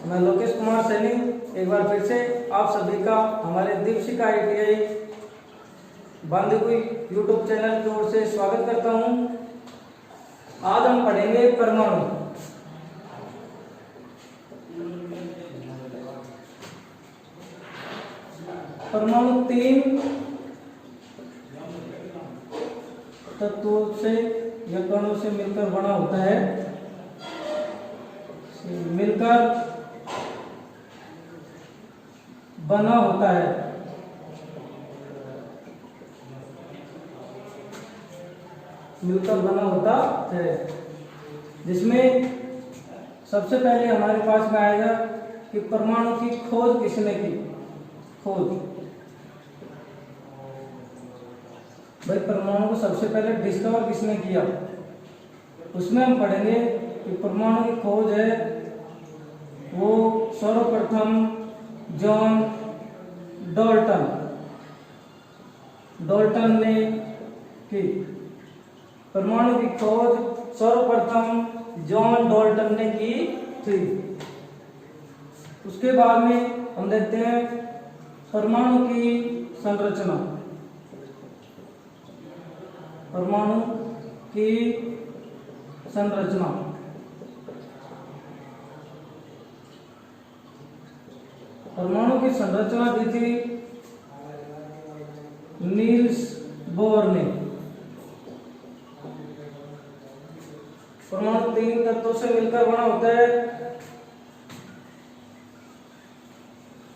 मैं लोकेश कुमार सैनी एक बार फिर से आप सभी का हमारे Deepshikha ITI Bandikui YouTube channel की ओर से स्वागत करता हूं। आज हम पढ़ेंगे परमाणु। परमाणु 3 तत्वों से या कणों से मिलकर बना होता है। मिलकर बना होता है। मिलकर बना होता है, जिसमें सबसे पहले हमारे पास में आएगा कि परमाणु की खोज किसने की। खोज भाई, परमाणु को सबसे पहले डिस्कवर किसने किया, उसमें हम पढ़ेंगे कि परमाणु की खोज है वो सर्वप्रथम जॉन डाल्टन ने की। परमाणु की खोज सर्वप्रथम जॉन डाल्टन ने की थी। उसके बाद में हम देखते हैं परमाणु की संरचना। परमाणु की संरचना परमाणु की संरचना दी थी नील्स बोर ने। परमाणु 3 तत्वों से मिलकर बना होता है,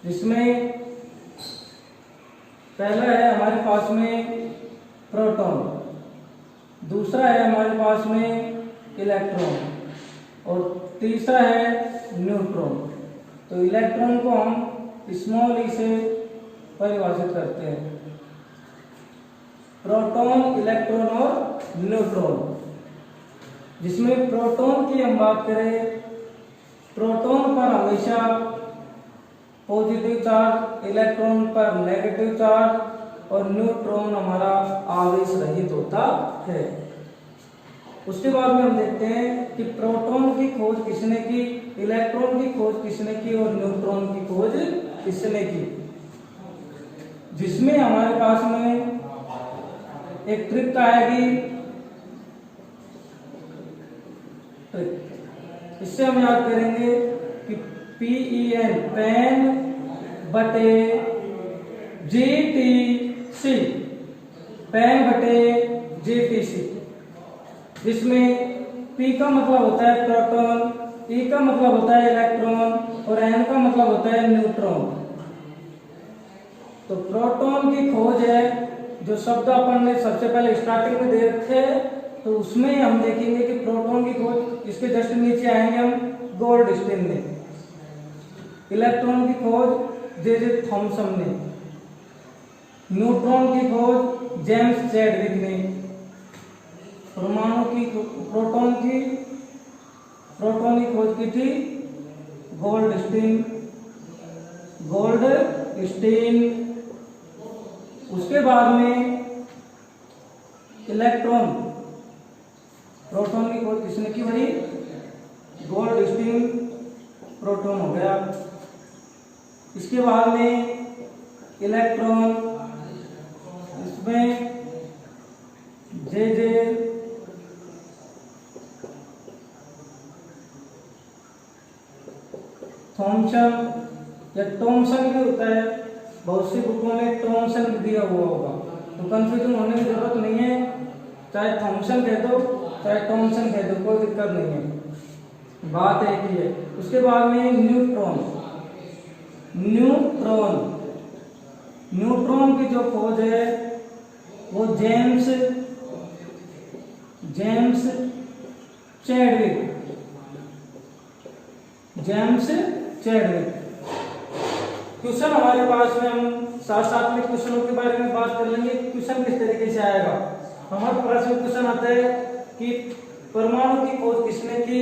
जिसमें पहला है हमारे पास में प्रोटॉन, दूसरा है हमारे पास में इलेक्ट्रॉन और तीसरा है न्यूट्रॉन। तो इलेक्ट्रॉन को हम स्मॉल ई से परिभाषित करते हैं। प्रोटॉन, इलेक्ट्रॉन और न्यूट्रॉन। जिसमें प्रोटॉन की हम बात करें, प्रोटॉन पर हमेशा पॉजिटिव चार्ज, इलेक्ट्रॉन पर नेगेटिव चार्ज और न्यूट्रॉन हमारा आवेश रहित होता है। उसके बाद में हम देखते हैं कि प्रोटॉन की खोज किसने की, इलेक्ट्रॉन की खोज किसने की और न्यूट्रॉन की खोज किसने की। जिसमें हमारे पास में एक ट्रिक आएगी। इससे हम याद करेंगे कि PEN पेन बटे GTC, पेन बटे GTC। जिसमें P का मतलब होता है प्रोटॉन, E का मतलब होता है इलेक्ट्रॉन और N का मतलब होता है न्यूट्रॉन। तो प्रोटॉन की खोज है जो शब्द अपन ने सबसे पहले स्टार्टिंग में दे रखे, तो उसमें हम देखेंगे कि प्रोटॉन की खोज इसके जस्ट नीचे आएंगे हम गोल्डस्टीन ने। इलेक्ट्रॉन की खोज जे थॉमसन ने। न्यूट्रॉन की खोज जेम्स चैडविक ने। परमाणु की प्रोटॉन की खोज की थी गोल्डस्टीन। उसके बाद में इलेक्ट्रॉन, प्रोटॉन की खोज किसने की भाई? गोल्डस्टीन। प्रोटॉन हो गया। इसके बाद में इलेक्ट्रॉन, इसमें जे थॉमसन या टॉमसन भी होता है, बहुत सी बुकों में टॉमसन भी दिया हुआ होगा, तो कंफ्यूजन होने की जरूरत नहीं है। चाहे थॉमसन कह दो चाहे टॉमसन कह दो, कोई दिक्कत नहीं है, बात एक ही है। उसके बाद में न्यूट्रॉन की जो खोज है वो जेम्स चैडविक। क्वेश्चन हमारे पास में हम साथ में क्वेश्चनों के बारे में बात कर लेंगे। क्वेश्चन किस तरीके से आएगा, हमारे पास में क्वेश्चन आता है कि परमाणु की खोज किसने की,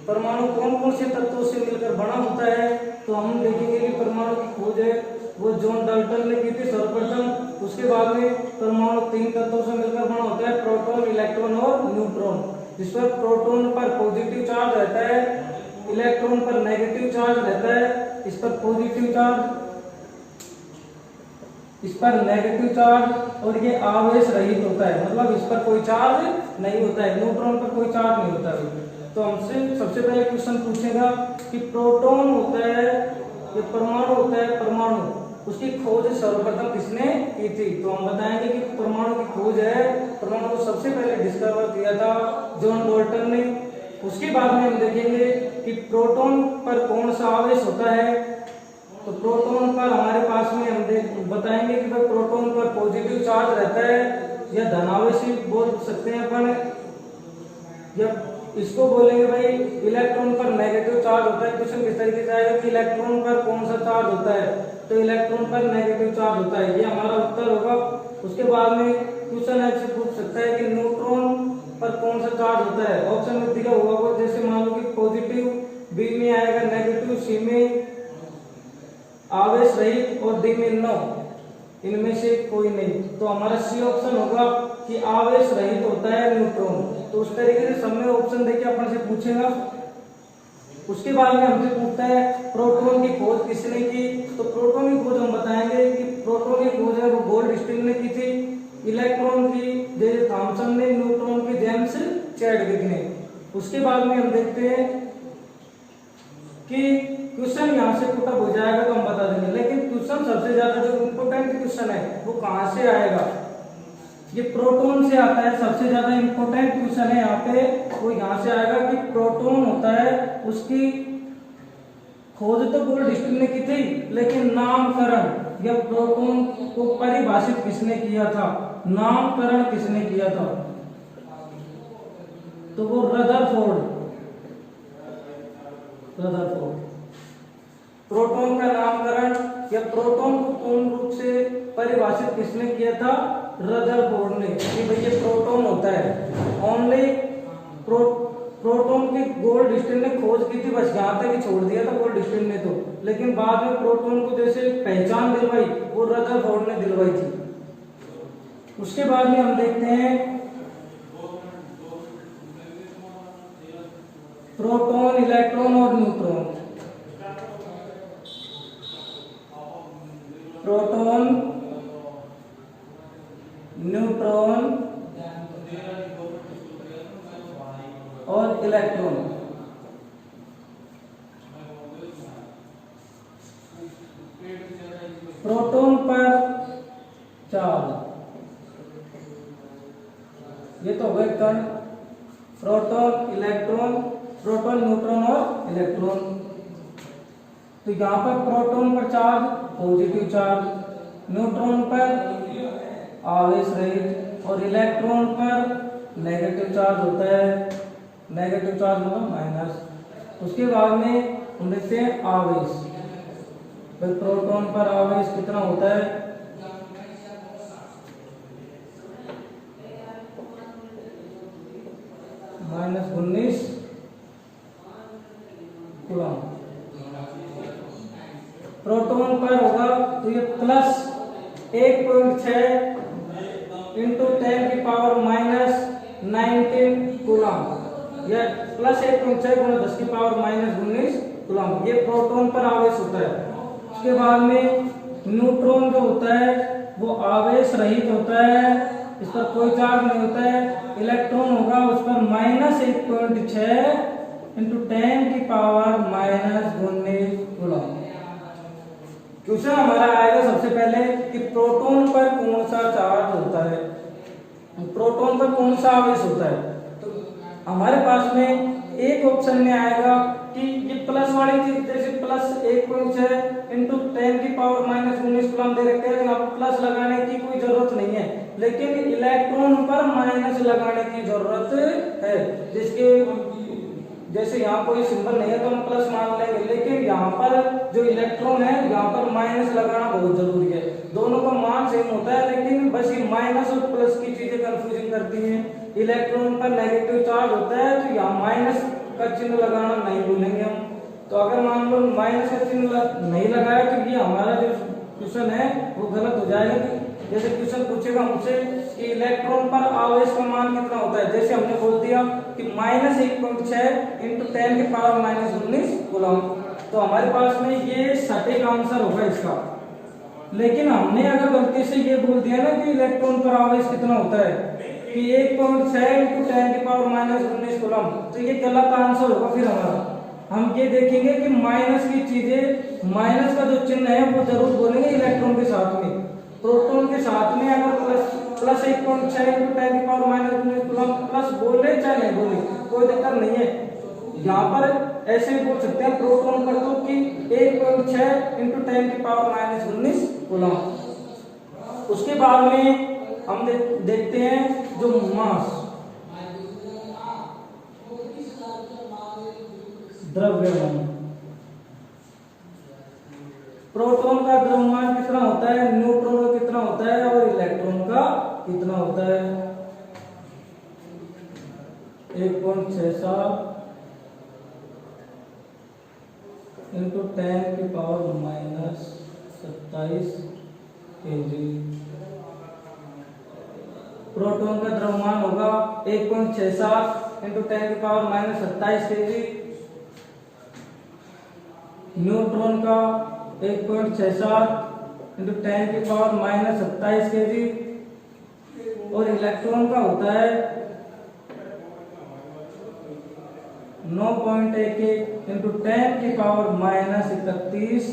परमाणु कौन कौन से तत्वों से मिलकर बना होता है। तो हम देखेंगे कि परमाणु की खोज है वो जॉन डाल्टन ने की थी सर्वप्रथम। उसके बाद में परमाणु 3 तत्वों से मिलकर बना होता है, प्रोटॉन, इलेक्ट्रॉन और न्यूट्रॉन। जिस पर प्रोटॉन पर पॉजिटिव चार्ज रहता है, इलेक्ट्रॉन पर नेगेटिव चार्ज रहता है, इस पर पॉजिटिव चार्ज, इस पर नेगेटिव चार्ज, और ये आवेश रहित होता है, मतलब इस पर कोई चार्ज नहीं होता है, न्यूट्रॉन पर कोई चार्ज नहीं होता है। तो हमसे सबसे पहले क्वेश्चन पूछेगा कि प्रोटॉन होता है, ये परमाणु होता है, परमाणु, उसकी खोज सर्वप्रथम किसने की थी? तो हम बताएंगे कि परमाणु की खोज है, परमाणु को सबसे पहले डिस्कवर किया था जॉन डाल्टन ने। उसके बाद में हम देखेंगे कि प्रोटॉन पर कौन सा आवेश होता है। तो प्रोटॉन पर हमारे पास में हम बताएंगे कि भाई प्रोटॉन पर पॉजिटिव चार्ज रहता है, या धनावेश ही बोल सकते हैं अपन, या इसको बोलेंगे भाई इलेक्ट्रॉन पर नेगेटिव चार्ज होता है। क्वेश्चन किस तरीके से आएगा कि इलेक्ट्रॉन पर कौन सा चार्ज होता है, तो इलेक्ट्रॉन पर नेगेटिव चार्ज होता है, ये हमारा उत्तर होगा। उसके बाद में क्वेश्चन ऐसे पूछ सकता है कि न्यूट्रॉन पर कौन सा चार्ज होता है। ऑप्शन में दिया हुआ वो, जैसे मान लो कि पॉजिटिव बी में आएगा, नेगेटिव सी में, आवेश रहित और डी में नो, इनमें से कोई नहीं। तो हमारा सी ऑप्शन होगा कि आवेश रहित होता है न्यूट्रॉन। तो उस तरीके से सब में ऑप्शन देके अपन से पूछेगा। उसके बाद में हमसे पूछता है प्रोटॉन की खोज किसने की। तो प्रोटॉन की खोज हम बताएंगे कि प्रोटॉन की खोज है वो गोल्डस्टीन ने की थी, इलेक्ट्रॉन की जे थॉमसन ने, न्यूट्रॉन की जेम्स चैडविक ने। उसके बाद में हम देखते हैं कि क्वेश्चन यहाँ से पुटअप हो जाएगा तो हम बता देंगे, लेकिन क्वेश्चन सबसे ज्यादा जो इम्पोर्टेंट क्वेश्चन है वो कहाँ से आएगा, ये प्रोटॉन से आता है। सबसे ज्यादा इम्पोर्टेंट क्वेश्चन है यहाँ पे, वो यहाँ से आएगा कि प्रोटॉन होता है, उसकी खोज तो गोल्डस्टीन ने की थी, लेकिन नामकरण या प्रोटॉन को परिभाषित किसने किया था, नामकरण किसने किया था, तो वो रदरफोर्ड। प्रोटॉन का नामकरण या प्रोटॉन को पूर्ण रूप से परिभाषित किसने किया था, रदरफोर्ड ने, कि भाई ये प्रोटॉन होता है। ओनली प्रोटॉन की गोल्डस्टीन ने खोज की थी, बस यहाँ तक ही छोड़ दिया था गोल्डस्टीन ने तो, लेकिन बाद में प्रोटॉन को जैसे पहचान दिलवाई वो रदरफोर्ड ने दिलवाई थी। उसके बाद में हम देखते हैं प्रोटॉन, इलेक्ट्रॉन और न्यूट्रॉन। प्रोटॉन, न्यूट्रॉन और इलेक्ट्रॉन। प्रोटॉन पर चार्ज, ये तो हुए कण, प्रोटॉन, इलेक्ट्रॉन, प्रोटॉन, न्यूट्रॉन और इलेक्ट्रॉन। तो यहाँ पर प्रोटॉन पर चार्ज पॉजिटिव चार्ज, न्यूट्रॉन पर आवेश रहित और इलेक्ट्रॉन पर नेगेटिव चार्ज होता है, नेगेटिव चार्ज मतलब माइनस। उसके बाद में हम देखते हैं आवेश, फिर प्रोटॉन पर आवेश कितना होता है, -19 कूलम। प्रोटॉन पर होगा तो ये प्लस 1.6 इंटू 10⁻⁻19 कूलम, या प्लस 1.6 गुणा 10⁻⁻19 कूलम, ये प्रोटॉन पर आवेश होता है। उसके बाद में न्यूट्रॉन जो होता है वो आवेश रहित होता है, इस पर कोई चार्ज नहीं होता है। इलेक्ट्रॉन होगा उस पर -1.6 इंटू 10⁻⁻19 कूलम। क्वेश्चन हमारा आएगा सबसे पहले कि प्रोटॉन पर कौन सा चार्ज होता है, प्रोटॉन पर कौन सा आवेश होता है। तो हमारे पास में एक ऑप्शन में आएगा कि ये प्लस वाली चीज, जैसे प्लस 1.6 इंटू 10⁻⁻19 कूलम दे रखे हैं, यहाँ पर प्लस लगाने की कोई जरूरत नहीं है, लेकिन इलेक्ट्रॉन पर माइनस लगाने की जरूरत है। जिसके जैसे यहाँ कोई सिंबल नहीं है तो हम प्लस मान लेंगे, लेकिन यहाँ पर जो इलेक्ट्रॉन है यहाँ पर माइनस लगाना बहुत जरूरी है। दोनों का मान सेम होता है, लेकिन बस ये माइनस और प्लस की चीजें कंफ्यूजिंग करती हैं। इलेक्ट्रॉन पर नेगेटिव चार्ज होता है तो यहाँ माइनस का चिन्ह लगाना नहीं भूलेंगे हम। तो अगर मान लो माइनस का चिन्ह नहीं लगाया तो ये हमारा जो क्वेश्चन है वो गलत हो जाएगा। जैसे क्वेश्चन पूछेगा हमसे कि इलेक्ट्रॉन पर आवेश का मान कितना होता है, जैसे हमने बोल दिया कि -1.6 इंटू 10⁻⁻19 कूलम। तो हमारे पास में ये सटीक आंसर होगा इसका। लेकिन हमने अगर गलती से ये बोल दिया ना कि इलेक्ट्रॉन पर आवेश कितना होता है कि 1.6 × 10⁻⁻19 कूलम, तो ये गलत आंसर होगा फिर हमारा। हम ये देखेंगे कि माइनस की चीजें, माइनस का जो चिन्ह है वो जरूर बोलेंगे इलेक्ट्रॉन के साथ में। प्रोटॉन के साथ में अगर प्लस 1.6 × 10⁻⁻19 कूलम प्लस बोले चाहे नहीं बोले कोई दिक्कत नहीं है। यहाँ पर ऐसे भी बोल सकते हैं प्रोटॉन कर दो कि 1.6 × 10⁻⁻19 कूलम। उसके बाद में हम देखते हैं जो मास, द्रव्यमान। प्रोटॉन का द्रव्यमान कितना होता है, न्यूट्रॉन का कितना होता है और इलेक्ट्रॉन का कितना होता है। 1.67 × 10⁻⁻27 kg। प्रोटॉन का द्रव्यमान होगा 1.67 × 10⁻⁻27 kg। न्यूट्रॉन का 1.67 × 10⁻⁻27 kg और इलेक्ट्रॉन का होता है 9.11 × 10⁻⁻31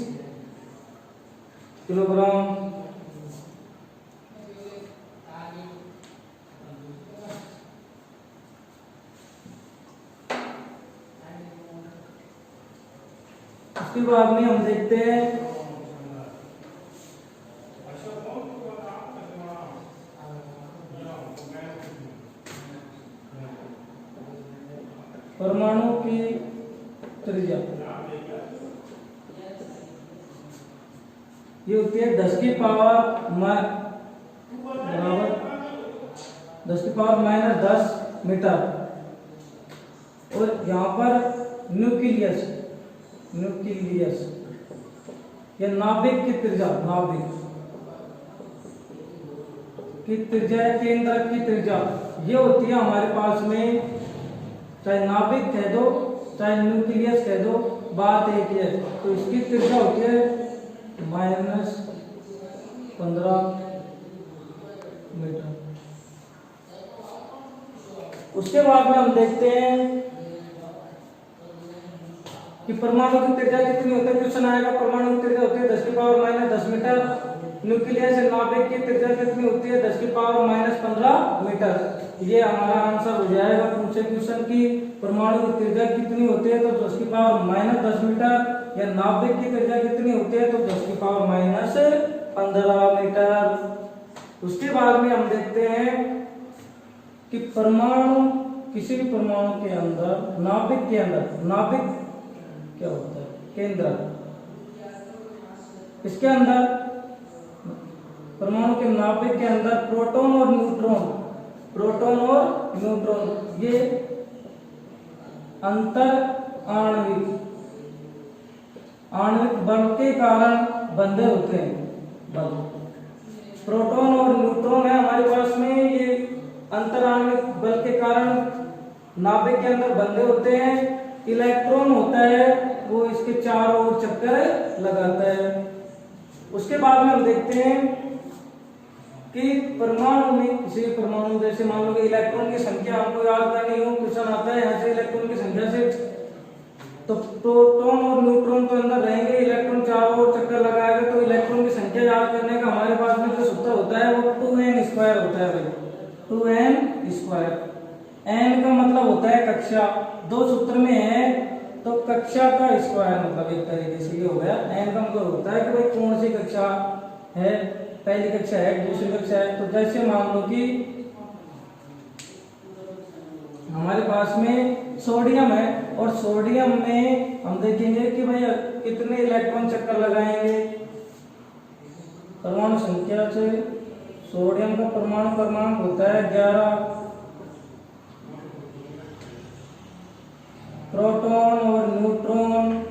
किलोग्राम। उसके बाद में हम देखते हैं परमाणु की त्रिज्या। ये होती है 10 की पावर बराबर 10⁻⁻10 मीटर। और यहाँ पर न्यूक्लियस या नाभिक की त्रिज्या, नाभिक की त्रिज्या, केंद्रक की त्रिज्या ये होती है हमारे पास में, चाहे नाभिक कह दो चाहे न्यूक्लियस कह दो, बात एक ही है। तो इसकी त्रिज्या होती है -15 मीटर। उसके बाद में हम देखते हैं कि परमाणु की त्रिज्या कितनी होती है। क्वेश्चन आएगा परमाणु की त्रिज्या होती है 10⁻⁻10 मीटर। न्यूक्लियस या नाभिक की त्रिज्या कितनी होती है 10⁻⁻15 मीटर। ये हमारा आंसर हो जाएगा पूछे क्वेश्चन की परमाणु की त्रिज्या कितनी होती है तो 10⁻⁻10 मीटर, या नाभिक की त्रिज्या कितनी होती है तो 10⁻⁻15 मीटर। उसके बाद में हम देखते हैं कि परमाणु, किसी भी परमाणु के अंदर, नाभिक के अंदर, नाभिक क्या होता है, केंद्रक। इसके अंदर परमाणु के नाभिक के अंदर प्रोटॉन और न्यूट्रॉन ये अंतर आणविक बल के कारण बंधे होते हैं। बल प्रोटॉन और न्यूट्रॉन है हमारे पास में, ये अंतर आणविक बल के कारण नाभिक के अंदर बंधे होते हैं। इलेक्ट्रॉन होता है वो इसके चारों ओर चक्कर लगाता है। उसके बाद में हम देखते हैं कि परमाणु में, किसी परमाणु जैसे मान लो कि इलेक्ट्रॉन की संख्या हमको याद करनी हो, क्वेश्चन आता है यहाँ से इलेक्ट्रॉन की संख्या से, तो प्रोटॉन और न्यूट्रॉन तो अंदर रहेंगे, इलेक्ट्रॉन चारों ओर चक्कर लगाएगा, तो इलेक्ट्रॉन की संख्या याद करने का हमारे पास में जो सूत्र होता है वो 2n² होता है भाई, 2n²। n का मतलब होता है कक्षा, दो सूत्र में है तो कक्षा का स्क्वायर, मतलब एक तरीके से ये हो गया। n का मतलब होता है कि भाई कौन सी कक्षा है, पहली कक्षा है, दूसरी कक्षा है। तो जैसे मान लो कि हमारे पास में सोडियम है और सोडियम में हम देखेंगे कि भाई कितने इलेक्ट्रॉन चक्कर लगाएंगे। परमाणु संख्या से सोडियम का परमाणु क्रमांक होता है 11। प्रोटॉन और न्यूट्रॉन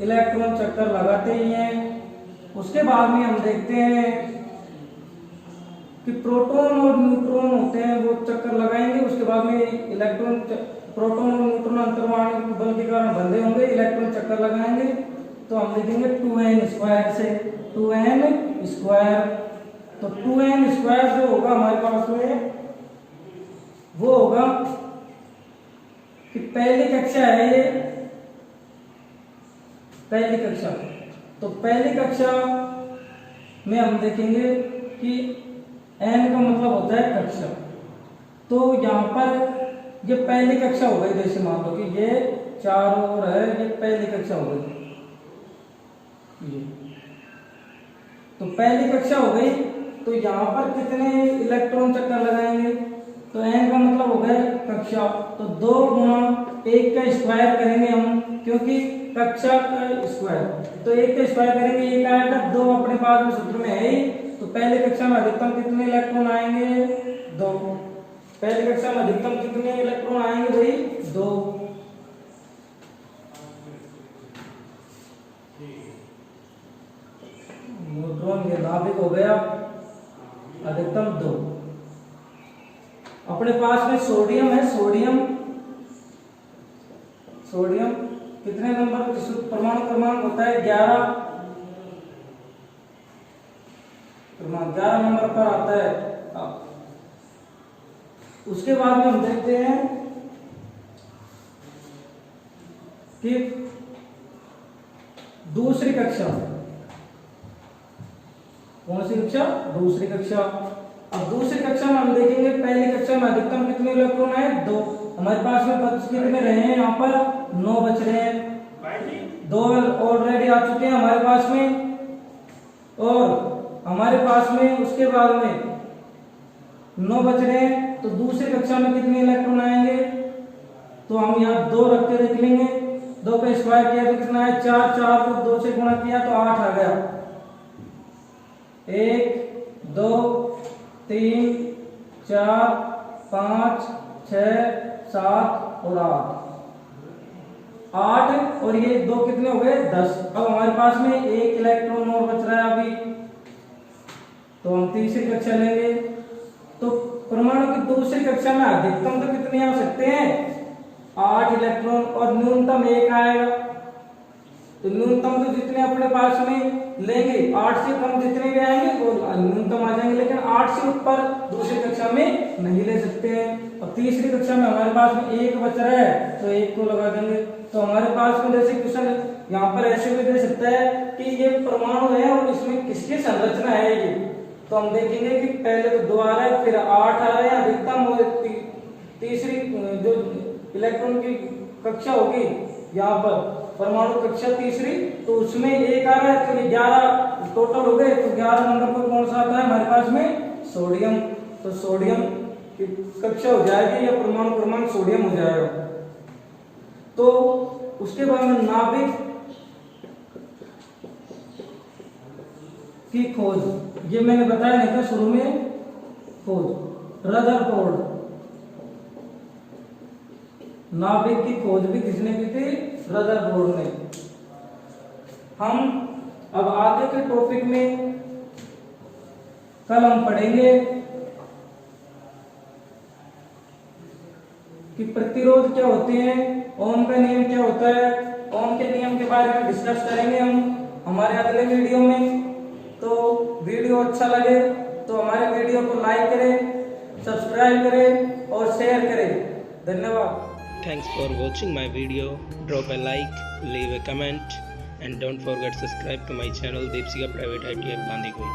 इलेक्ट्रॉन चक्कर लगाते ही हैं। उसके बाद में हम देखते हैं कि प्रोटॉन और न्यूट्रॉन होते हैं वो चक्कर लगाएंगे, उसके बाद में इलेक्ट्रॉन, प्रोटॉन और न्यूट्रॉन अंतर्वाणी बल के कारण बंधे होंगे, इलेक्ट्रॉन चक्कर लगाएंगे। तो हम लिखेंगे 2n स्क्वायर से 2n स्क्वायर। तो 2n स्क्वायर जो होगा हमारे पास में वो होगा कि पहली कक्षा है ये, पहली कक्षा। तो पहली कक्षा में हम देखेंगे कि n का मतलब होता है कक्षा। तो यहाँ पर ये पहली कक्षा हो गई, जैसे मान लो कि ये 4 और है, ये पहली कक्षा हो गई ये। तो पहली कक्षा हो गई, तो यहाँ पर कितने इलेक्ट्रॉन चक्कर लगाएंगे? तो n का मतलब हो गया कक्षा। तो 2 गुना 1 का स्क्वायर करेंगे हम, क्योंकि कक्षा का स्क्वायर। तो 1 का स्क्वायर करेंगे, 1 आएगा, 2 अपने पास में सूत्र में है ही। तो पहले कक्षा में अधिकतम कितने इलेक्ट्रॉन आएंगे? 2। पहली कक्षा में अधिकतम कितने इलेक्ट्रॉन आएंगे भाई? 2। न्यूट्रॉन ये नाभिक हो गया अधिकतम 2। अपने पास में सोडियम है, सोडियम कितने नंबर परमाणु क्रमांक होता है? 11 नंबर पर आता है। उसके बाद में हम देखते हैं कि दूसरी कक्षा। कौन सी कक्षा? दूसरी कक्षा। अब दूसरी कक्षा में हम देखेंगे पहली कक्षा में अधिकतम कितने इलेक्ट्रॉन है? 2। हमारे पास में बच कितने रहे हैं? यहाँ पर 9 बच रहे हैं। 2 ऑलरेडी आ चुके हैं हमारे पास में, और हमारे पास में उसके बाद में 9 बच रहे हैं। तो दूसरी कक्षा में कितने इलेक्ट्रॉन आएंगे? तो हम यहाँ 2 रख के देख लेंगे। 2 का स्क्वायर किया तो कितना है? 4। 4 को 2 से गुणा किया तो 8 आ गया। 1 2 3 4 5 6 7 और 8 और ये 2 कितने हो गए? 10। अब हमारे पास में 1 इलेक्ट्रॉन और बच रहा है अभी, तो हम तीसरी कक्षा लेंगे। तो परमाणु की दूसरी कक्षा में अधिकतम तो कितने आ सकते हैं? 8 इलेक्ट्रॉन, और न्यूनतम 1 आएगा। तो न्यूनतम तो जितने अपने पास में लेंगे, 8 से कम जितने भी आएंगे वो न्यूनतम आ जाएंगे, लेकिन 8 से ऊपर दूसरी कक्षा में नहीं ले सकते हैं। और तीसरी कक्षा में हमारे पास में 1 बच रहा है, तो 1 को लगा देंगे। तो हमारे पास में जैसे क्वेश्चन यहाँ पर ऐसे भी दे सकता है कि ये परमाणु है और इसमें किसकी संरचना है ये। तो हम देखेंगे कि पहले तो 2 आ रहा है, फिर 8 आ रहे हैं अधिकतम, और तीसरी जो इलेक्ट्रॉन की कक्षा होगी यहाँ पर परमाणु कक्षा तीसरी, तो उसमें 1 आ रहा है, तो ये 11 टोटल हो गए। तो 11 नंबर पर कौन सा आता है हमारे पास में? सोडियम। तो सोडियम की कक्षा हो जाएगी, या परमाणु क्रमांक सोडियम हो जाएगा। तो उसके बाद में नाभिक की खोज, ये मैंने बताया नहीं था शुरू में, खोज रदरफोर्ड। नाभिक की खोज भी किसने की थी? रदरफोर्ड ने। हम अब आगे के टॉपिक में कल हम पढ़ेंगे कि प्रतिरोध क्या होते हैं, ओम का नियम क्या होता है। ओम के नियम के बारे में डिस्कस करेंगे हम हमारे अगले वीडियो में। तो वीडियो अच्छा लगे तो हमारे वीडियो को लाइक करें, सब्सक्राइब करें और शेयर करें। धन्यवाद। Thanks for watching my video. Drop a like, leave a comment, and don't forget subscribe to my channel Deepsika Private ITF Gandhikoi.